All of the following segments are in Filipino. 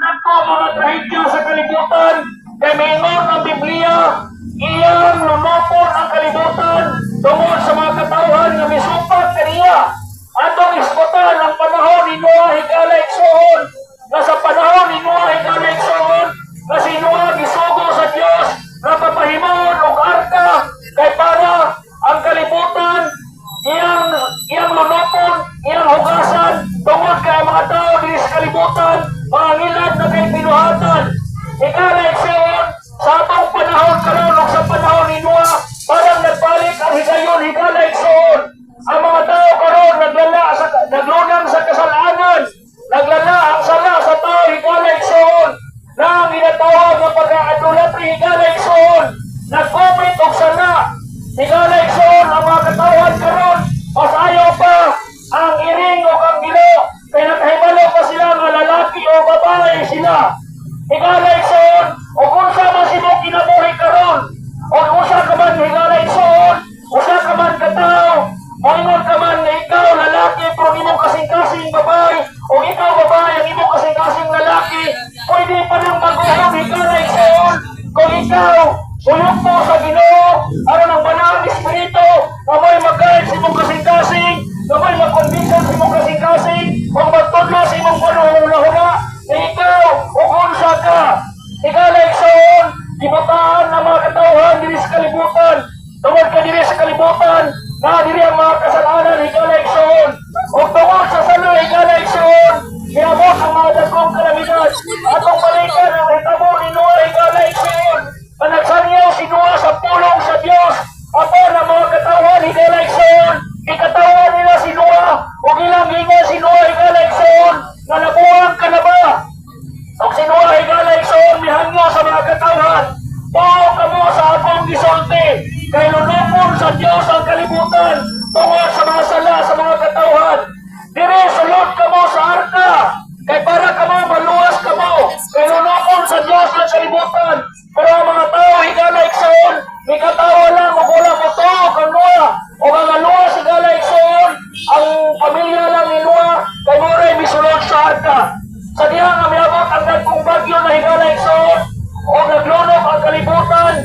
nagko mga trahedya sa kalibutan, kay mingon ang Biblia, iyang lumapon ang kalibutan tungod sa mga katawhan nga misupat kaniya. Atong isbutan ang panahon ni Noah higala igsoon, nga sa panahon ni Noah higala igsoon, nga si Noah gisugo sa Dios nga papahimon og arka kay para ang kalibutan iyang lunopon, iyang hugasan tungod kay mga tao dili sa kalibutan mga ngilad na kay pinuhatan. Higala igsoon sa atong panahon karon ug sa panahon ni Noah parang nagbalik ang higayon higala igsoon. Ang mga tao karon naglunang sa kasalanan, naglala ang sala sa tao higala igsoon. Na ang ginatawag nga pagka-idolatry higala igsoon, nagkumit og sala higala igsoon ang mga katawan karon. Mas ayaw pa ang iring o ang gilo kay nakahibalo pa sila nga lalaki o babae sila. Higala igsoon o kung sa man simo kinabuhi karon o usa ka man higala igsoon, usa ka man katao, moingon ka man nga ikaw lalaki pero imong kasing-kasing babae o ikaw babae ang imong kasing-kasing lalaki, pwede pa nang maguhong higala igsoon kung ikaw uyok mo sa Ginoo aron ang banal nga espiritu nga may mag-guide sa imong kasing-kasing, nga may mag-conviction sa imong kasing-kasing, kung magtudlo sa imong panahon-hula na ikaw o unsa ka. Higala igsoon, gibutaan ng mga katawhan diri sa kalibutan. Tungod ka diri sa kalibutan, na diri ang mga kasalanan higala igsoon. O tungod sa salo higala igsoon, miabot ang mga dagkong kalamidad. Atong balikan ang hitabo ni Noah higala igsoon. Panagsanyaw si Noah sa pulong sa Dios. Apo na mga katawhan higala igsoon. Ikatawan nila si Noah o ilang hinga si Noah higala igsoon. Nga nabuang ka na ba? O si Noah higala igsoon mihangyo sa mga katawhan. Pao ka mo sa akong gisulti. Kay lunupon sa Dios ang kalibutan tungod sa mga sala sa mga katawhan. Diri sulod ka mo sa arka. Kay para ka mo maluwas ka mo. Kay lunupon sa Dios ang kalibutan. Pero ang mga tao higala igsoon, may katawa lang o wala mo to kang Noah. O mga luwas higala igsoon, ang pamilya lang ni Noah kay moray misulod sa arka. Sa diha nga miabot ang dagkong bagyo na higala igsoon o naglunok ang kalibutan.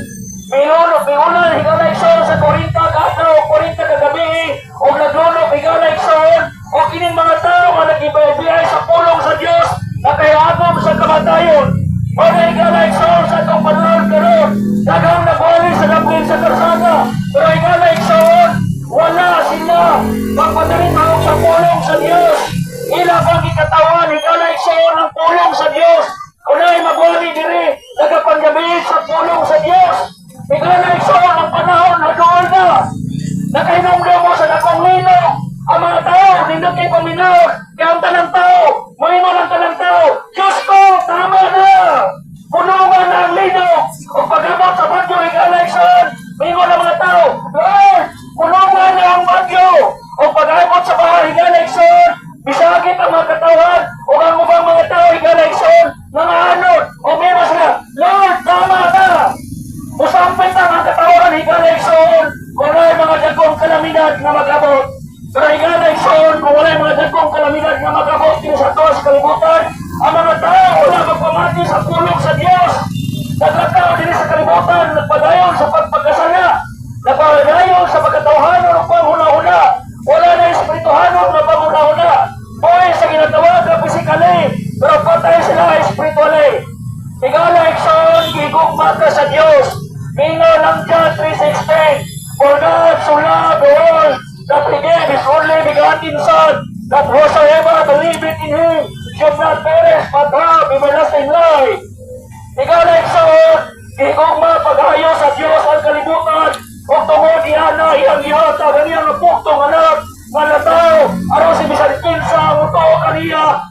Miulan higala igsoon sa 40 ka adlaw, 40 ka gabi o naglunok higala igsoon o kining mga tao nga nagibay-biyay sa pulong sa Dios na kay agom sa kamatayon. O na higala igsoon sa itong panahon karon, daghang nagwali sa dapin sa karsada, pero higala igsoon, wala sila magpadaritao sa pulong sa Dios. Ila bang ikatawan higala igsoon ang pulong sa Dios. Kunay magwali diri, nagapanggabi sa pulong sa Dios. Higala igsoon ang panahon na doon na. Nakahinungdo mo sa dakong lino. Ang mga tao, nindot kay paminaw, kaya ang talang tao, moingon ang talang tao. Diyos ko, tama na! Punungan na ang lino. O pagabot sa bagyo, higala igsoon, moingon ang mga tao. Lord, punungan na ang bagyo. O pagabot sa bahay, higala igsoon, bisagit ang mga katawan. O ang ubang mga tao, higala igsoon, mga anod. O meron sila, Lord, tama na! Usampit ang mga katawan, higala igsoon, kung wala mga dagkong kalamidad na mag-abot. Pero higala igsoon, kung wala mga dagkong kalamidad na mag-abot din sa to sa kalibutan, ang mga tao wala magpamati sa pulong sa Dios. Naglakaw din sa kalibutan, nagpadayon sa pagpagkasala, nagpadayon sa pagkatawhanon o panghuna-huna. Wala na espirituhanon na panghuna-huna. Boy sa ginatawag na pisikali, pero patay sila espirituali. Higala igsoon, gigugma ka sa Dios. Mingaw ng John 3:16. For God so loved the world that He gave His only begotten Son, that whosoever believeth in Him should not perish but have everlasting life. Higala igsoon, gigugma paghayo sa Dios ang kalibutan. Kung tungod iana iyang gihata ganiyang napuktong anak nga nataw aron si bisan kinsa ang uto kaniya